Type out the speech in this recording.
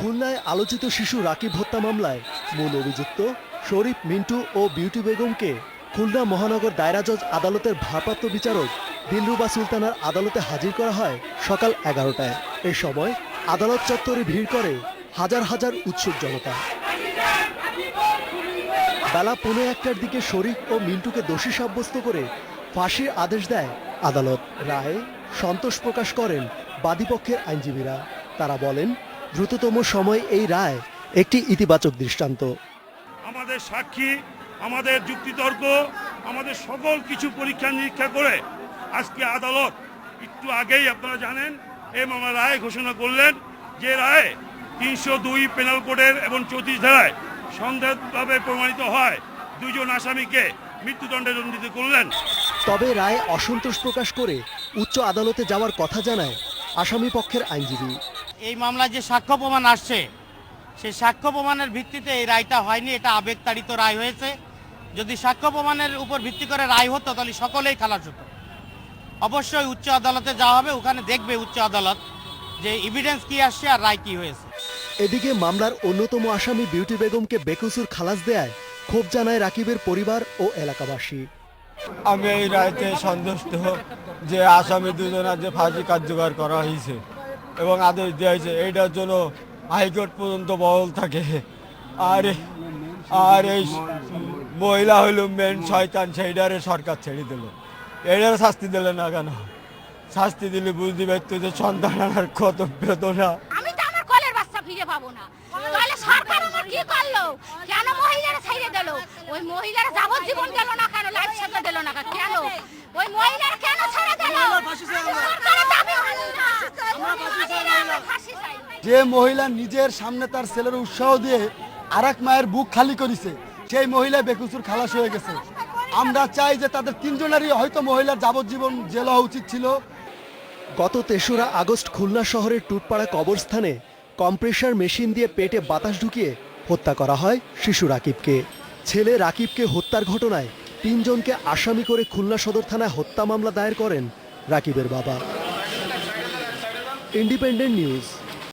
খুলনায় আলোচিত শিশু রাকিব হত্যা মামলায় মূল অভিযুক্ত শরীফ, মিন্টু ও বিউটি বেগমকে খুলনা মহানগর দায়রা জজ আদালতের ভারপ্রাপ্ত বিচারক দিলরুবা সুলতানার আদালতে হাজির করা হয় সকাল 11টায়। এ সময় আদালত চত্বরে ভিড় করে হাজার হাজার উৎসুক জনতা। বেলা 1:15টার দিকে শরীফ ও মিন্টুকে দোষী সাব্যস্ত করে ফাঁসির আদেশ দেয় আদালত। রায়ে সন্তোষ প্রকাশ করেন বাদীপক্ষের আইনজীবীরা। তারা বলেন, দ্রুততম সময়ে এই রায় একটি ইতিবাচক দৃষ্টান্ত। আমাদের সাক্ষী, আমাদের যুক্তিতর্ক, আমাদের সকল কিছু পরীক্ষা নিরীক্ষা করে আজকে আদালত একটু আগেই আপনারা জানেন এই মামলার রায় ঘোষণা করলেন, যে রায়ে 302 পেনাল কোডের এবং 34 ধারায় সন্দেহভাবে প্রমাণিত হয় দুজন আসামিকে মৃত্যুদণ্ডে দণ্ডিত করলেন। তবে রায়ে অসন্তোষ প্রকাশ করে উচ্চ আদালতে যাওয়ার কথা জানায় আসামি পক্ষের আইনজীবী। এই মামলায় যে সাক্ষ্য প্রমাণ আসছে সেই সাক্ষ্য প্রমাণের ভিত্তিতে এই রায়টা হয়নি, এটা আবেগতাড়িত রায় হয়েছে। যদি সাক্ষ্য প্রমাণের উপর ভিত্তি করে রায় হতো তাহলে সকলেই খালাস হতো। অবশ্যই উচ্চ আদালতে যাওয়া হবে, ওখানে দেখবে উচ্চ আদালত যে এভিডেন্স কি আসছে আর রায় কি হয়েছে। এদিকে মামলার অন্যতম আসামি বিউটি বেগমকে বেকসুর খালাস দেয়ায় ক্ষোভ জানায় রাকিবের পরিবার ও এলাকাবাসী। আমি এই রায়তে সন্তুষ্ট যে আসামি দুজনের যে ফাঁসি কার্যকর করা হয়েছে এবং আদেশ দেওয়া হয়েছে, এইটার জন্য হাইকোর্ট পর্যন্ত বহাল থাকে। আর এই মহিলা হইল মেন শয়তান, সেইটারে সরকার ছেড়ে দিল। এইটার শাস্তি দিল না কেন? শাস্তি দিলে বুঝতে পারতো যে সন্তান আনার কত বেদনা। আমি তো আমার কোলের বাচ্চা ফিরে পাবো না, তাহলে সরকার আমার কি করলো? কেন মহিলারা ছেড়ে দিল? ওই মহিলারা যাবজ্জীবন গেল না কেন? লাইফ সাজা দিল না কেন? ওই মহিলারা কেন ছেড়ে দিল? সরকারের দাবি হলো না, আমরা ফাঁসি চাই। যে মহিলা নিজের সামনে তার ছেলের উৎসাহ দিয়ে আরেক মায়ের বুক খালি করেছে, সেই মহিলা বেকসুর খালাস হয়ে গেছে। আমরা চাই যে তাদের তিনজনেরই হয়তো মহিলার যাবজ্জীবন জেল হওয়া উচিত ছিল। গত 3রা আগস্ট খুলনা শহরের টুটপাড়া কবরস্থানে কম্প্রেসার মেশিন দিয়ে পেটে বাতাস ঢুকিয়ে হত্যা করা হয় শিশু রাকিবকে। ছেলে রাকিবকে হত্যার ঘটনায় 3 জনকে আসামি করে খুলনা সদর থানায় হত্যা মামলা দায়ের করেন রাকিবের বাবা। Independent news.